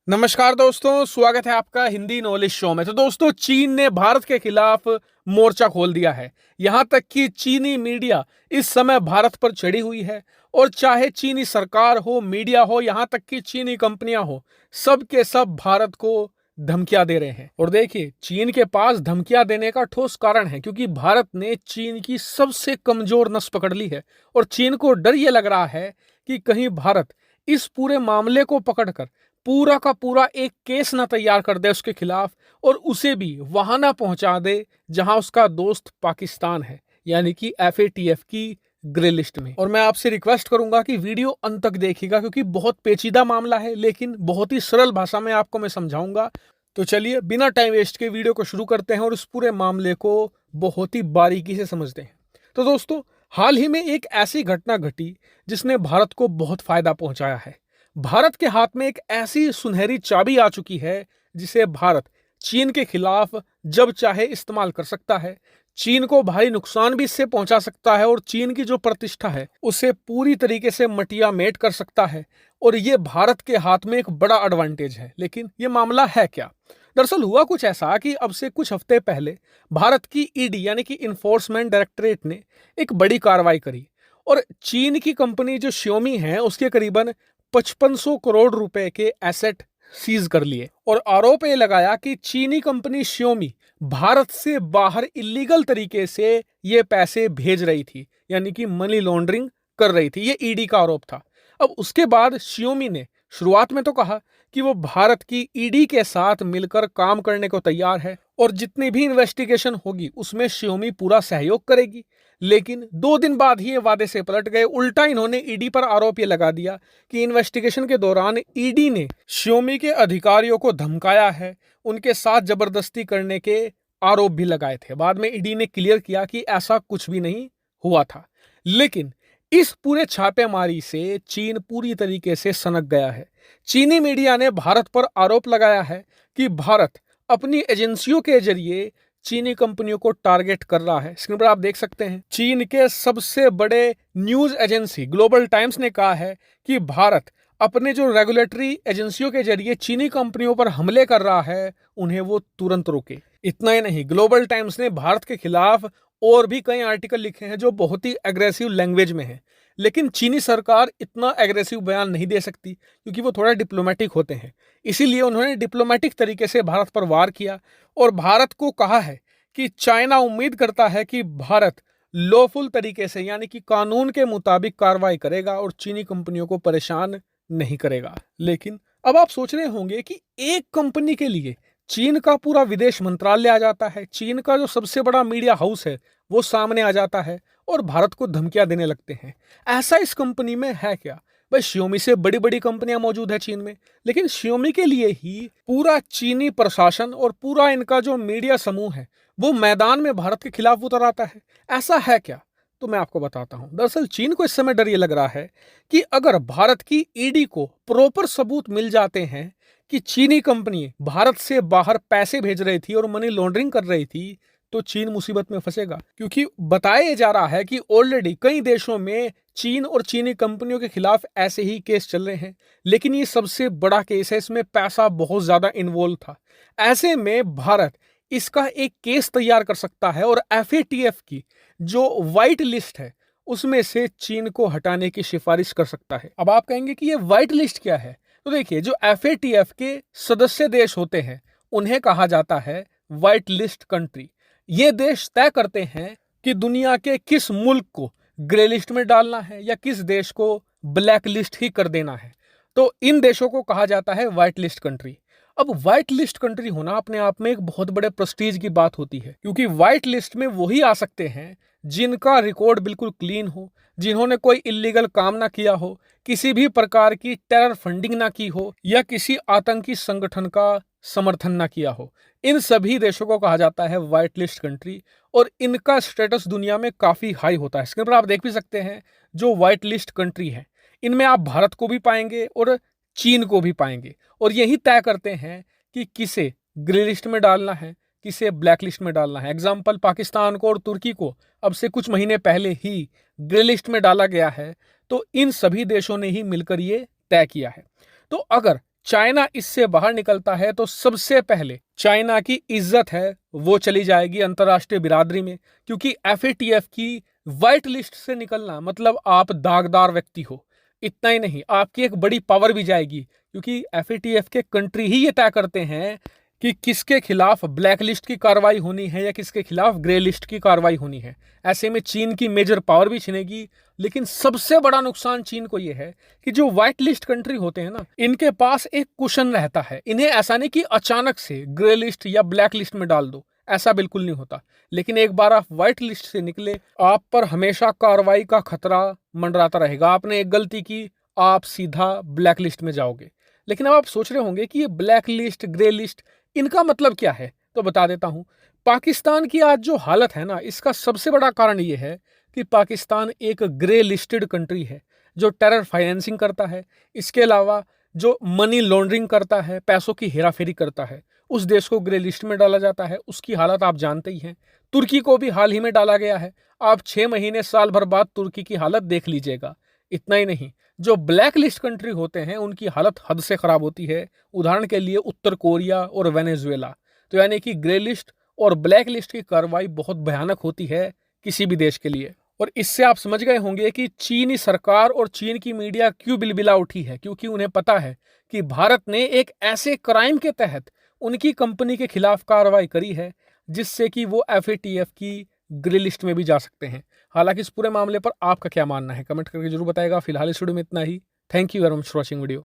नमस्कार दोस्तों, स्वागत है आपका हिंदी नॉलेज शो में। तो दोस्तों, चीन ने भारत के खिलाफ मोर्चा खोल दिया है। यहां तक कि चीनी मीडिया इस समय भारत पर चढ़ी हुई है और चाहे चीनी सरकार हो, मीडिया हो, यहां तक कि चीनी कंपनियां हो, सब के सब भारत को धमकियां दे रहे हैं। और देखिए, चीन के पास धमकियां देने का ठोस कारण है, क्योंकि भारत ने चीन की सबसे कमजोर नस पकड़ ली है और चीन को डर यह लग रहा है कि कहीं भारत इस पूरे मामले को पकड़कर पूरा का पूरा एक केस ना तैयार कर दे उसके खिलाफ और उसे भी वहां ना पहुंचा दे जहां उसका दोस्त पाकिस्तान है, यानी कि एफएटीएफ की ग्रे लिस्ट में। और मैं आपसे रिक्वेस्ट करूंगा कि वीडियो अंत तक देखिएगा, क्योंकि बहुत पेचीदा मामला है, लेकिन बहुत ही सरल भाषा में आपको मैं समझाऊंगा। तो चलिए, बिना टाइम वेस्ट के वीडियो को शुरू करते हैं और इस पूरे मामले को बहुत ही बारीकी से समझते हैं। तो दोस्तों, हाल ही में एक ऐसी घटना घटी जिसने भारत को बहुत फायदा पहुंचाया है। भारत के हाथ में एक ऐसी सुनहरी चाबी आ चुकी है जिसे भारत चीन के खिलाफ जब चाहे इस्तेमाल कर सकता है। चीन को भारी नुकसान भी इससे पहुंचा सकता है और चीन की जो प्रतिष्ठा है उसे पूरी तरीके से मटिया मेट कर सकता है। और ये भारत के हाथ में एक बड़ा एडवांटेज है। लेकिन ये मामला है क्या? दरअसल हुआ कुछ ऐसा कि अब से कुछ हफ्ते पहले भारत की ईडी यानी कि इन्फोर्समेंट डायरेक्टरेट ने एक बड़ी कार्रवाई करी और चीन की कंपनी जो श्योमी है उसके करीबन 5500 करोड़ रुपए के एसेट सीज कर लिए और आरोप ये लगाया कि चीनी कंपनी श्योमी भारत से बाहर इलीगल तरीके से ये पैसे भेज रही थी, यानी कि मनी लॉन्ड्रिंग कर रही थी। ये ईडी का आरोप था। अब उसके बाद श्योमी ने शुरुआत में तो कहा कि वो भारत की ईडी के साथ मिलकर काम करने को तैयार है और जितनी भी इन्वेस्टिगेशन होगी उसमें श्योमी पूरा सहयोग करेगी। लेकिन 2 दिन बाद ही ये वादे से पलट गए। उल्टा इन्होंने ईडी पर आरोप ये लगा दिया कि इन्वेस्टिगेशन के दौरान ईडी ने श्योमी के अधिकारियों को धमकाया है, उनके साथ जबरदस्ती करने के आरोप भी लगाए थे। बाद में ईडी ने क्लियर किया कि ऐसा कुछ भी नहीं हुआ था। लेकिन इस पूरे छापेमारी से चीन पूरी तरीके से सनक गया है। चीनी मीडिया ने भारत पर आरोप लगाया है कि भारत अपनी एजेंसियों के जरिए चीनी कंपनियों को टारगेट कर रहा है। स्क्रीन पर आप देख सकते हैं, चीन के सबसे बड़े न्यूज एजेंसी ग्लोबल टाइम्स ने कहा है कि भारत अपने जो रेगुलेटरी एजेंसियों के जरिए चीनी कंपनियों पर हमले कर रहा है, उन्हें वो तुरंत रोके। इतना ही नहीं, ग्लोबल टाइम्स ने भारत के खिलाफ और भी कई आर्टिकल लिखे हैं जो बहुत ही एग्रेसिव लैंग्वेज में है। लेकिन चीनी सरकार इतना एग्रेसिव बयान नहीं दे सकती, क्योंकि वो थोड़ा डिप्लोमेटिक होते हैं। इसीलिए उन्होंने डिप्लोमेटिक तरीके से भारत पर वार किया और भारत को कहा है कि चाइना उम्मीद करता है कि भारत लॉफुल तरीके से यानी कि कानून के मुताबिक कार्रवाई करेगा और चीनी कंपनियों को परेशान नहीं करेगा। लेकिन अब आप सोच रहे होंगे कि एक कंपनी के लिए चीन का पूरा विदेश मंत्रालय आ जाता है, चीन का जो सबसे बड़ा मीडिया हाउस है वो सामने आ जाता है और भारत को धमकियां देने लगते हैं। ऐसा इस कंपनी में है क्या? भाई, श्योमी से बड़ी बड़ी कंपनियां मौजूद है चीन में, लेकिन श्योमी के लिए ही पूरा चीनी प्रशासन और पूरा इनका जो मीडिया समूह है वो मैदान में भारत के खिलाफ उतर आता है। ऐसा है क्या? तो मैं आपको बताता हूं। दरअसल चीन को इस समय डर ये लग रहा है कि अगर भारत की ईडी को प्रॉपर सबूत मिल जाते हैं कि चीनी कंपनी भारत से बाहर पैसे भेज रही थी और मनी लॉन्ड्रिंग कर रही थी, तो चीन मुसीबत में फंसेगा। क्योंकि बताया जा रहा है कि ऑलरेडी कई देशों में चीन और चीनी कंपनियों के खिलाफ ऐसे ही केस चल रहे हैं, लेकिन ये सबसे बड़ा केस है, इसमें पैसा बहुत ज्यादा इन्वॉल्व था। ऐसे में भारत इसका एक केस तैयार कर सकता है और एफएटीएफ की जो व्हाइट लिस्ट है उसमें से चीन को हटाने की सिफारिश कर सकता है। अब आप कहेंगे कि ये व्हाइट लिस्ट क्या है? तो देखिए, जो एफएटीएफ के सदस्य देश होते हैं उन्हें कहा जाता है व्हाइट लिस्ट कंट्री। ये देश तय करते हैं कि दुनिया के किस मुल्क को ग्रे लिस्ट में डालना है या किस देश को ब्लैक लिस्ट ही कर देना है। तो इन देशों को कहा जाता है व्हाइट लिस्ट कंट्री। अब व्हाइट लिस्ट कंट्री होना अपने आप में एक बहुत बड़े प्रेस्टीज की बात होती है, क्योंकि व्हाइट लिस्ट में वही आ सकते हैं जिनका रिकॉर्ड बिल्कुल क्लीन हो, जिन्होंने कोई इलीगल काम ना किया हो, किसी भी प्रकार की टेरर फंडिंग ना की हो या किसी आतंकी संगठन का समर्थन ना किया हो। इन सभी देशों को कहा जाता है व्हाइट लिस्ट कंट्री और इनका स्टेटस दुनिया में काफी हाई होता है। स्क्रीन पर आप देख भी सकते हैं जो व्हाइट लिस्ट कंट्री है, इनमें आप भारत को भी पाएंगे और चीन को भी पाएंगे और यही तय करते हैं कि किसे ग्रे लिस्ट में डालना है, किसे ब्लैक लिस्ट में डालना है। एग्जाम्पल, पाकिस्तान को और तुर्की को अब से कुछ महीने पहले ही ग्रे लिस्ट में डाला गया है, तो इन सभी देशों ने ही मिलकर ये तय किया है। तो अगर चाइना इससे बाहर निकलता है तो सबसे पहले चाइना की इज्जत है वो चली जाएगी अंतर्राष्ट्रीय बिरादरी में, क्योंकि एफएटीएफ की व्हाइट लिस्ट से निकलना मतलब आप दागदार व्यक्ति हो। इतना ही नहीं, आपकी एक बड़ी पावर भी जाएगी, क्योंकि एफएटीएफ के कंट्री ही ये तय करते हैं कि किसके खिलाफ ब्लैक लिस्ट की कार्रवाई होनी है या किसके खिलाफ ग्रे लिस्ट की कार्रवाई होनी है। ऐसे में चीन की मेजर पावर भी छिनेगी। लेकिन सबसे बड़ा नुकसान चीन को यह है कि जो व्हाइट लिस्ट कंट्री होते हैं ना, इनके पास एक कुशन रहता है। इन्हें ऐसा नहीं कि अचानक से ग्रे लिस्ट या ब्लैक लिस्ट में डाल दो, ऐसा बिल्कुल नहीं होता। लेकिन एक बार आप व्हाइट लिस्ट से निकले, आप पर हमेशा कार्रवाई का खतरा मंडराता रहेगा। आपने एक गलती की, आप सीधा ब्लैक लिस्ट में जाओगे। लेकिन अब आप सोच रहे होंगे कि ये ब्लैक लिस्ट, ग्रे लिस्ट, इनका मतलब क्या है? तो बता देता हूं। पाकिस्तान की आज जो हालत है ना, इसका सबसे बड़ा कारण ये है कि पाकिस्तान एक ग्रे लिस्टेड कंट्री है जो टेरर फाइनेंसिंग करता है। इसके अलावा जो मनी लॉन्ड्रिंग करता है, पैसों की हेराफेरी करता है, उस देश को ग्रे लिस्ट में डाला जाता है। उसकी हालत आप जानते ही हैं। तुर्की को भी हाल ही में डाला गया है। आप 6 महीने, साल भर बाद तुर्की की हालत देख लीजिएगा। इतना ही नहीं, जो ब्लैक लिस्ट कंट्री होते हैं उनकी हालत हद से खराब होती है। उदाहरण के लिए उत्तर कोरिया और वेनेजुएला। तो यानी कि ग्रे लिस्ट और ब्लैक लिस्ट की कार्रवाई बहुत भयानक होती है किसी भी देश के लिए। और इससे आप समझ गए होंगे कि चीनी सरकार और चीन की मीडिया क्यों बिलबिला उठी है, क्योंकि उन्हें पता है कि भारत ने एक ऐसे क्राइम के तहत उनकी कंपनी के खिलाफ कार्रवाई करी है जिससे कि वो एफएटीएफ की ग्रे लिस्ट में भी जा सकते हैं। हालांकि इस पूरे मामले पर आपका क्या मानना है, कमेंट करके जरूर बताएगा। फिलहाल इस वीडियो में इतना ही। Thank you very much for watching video.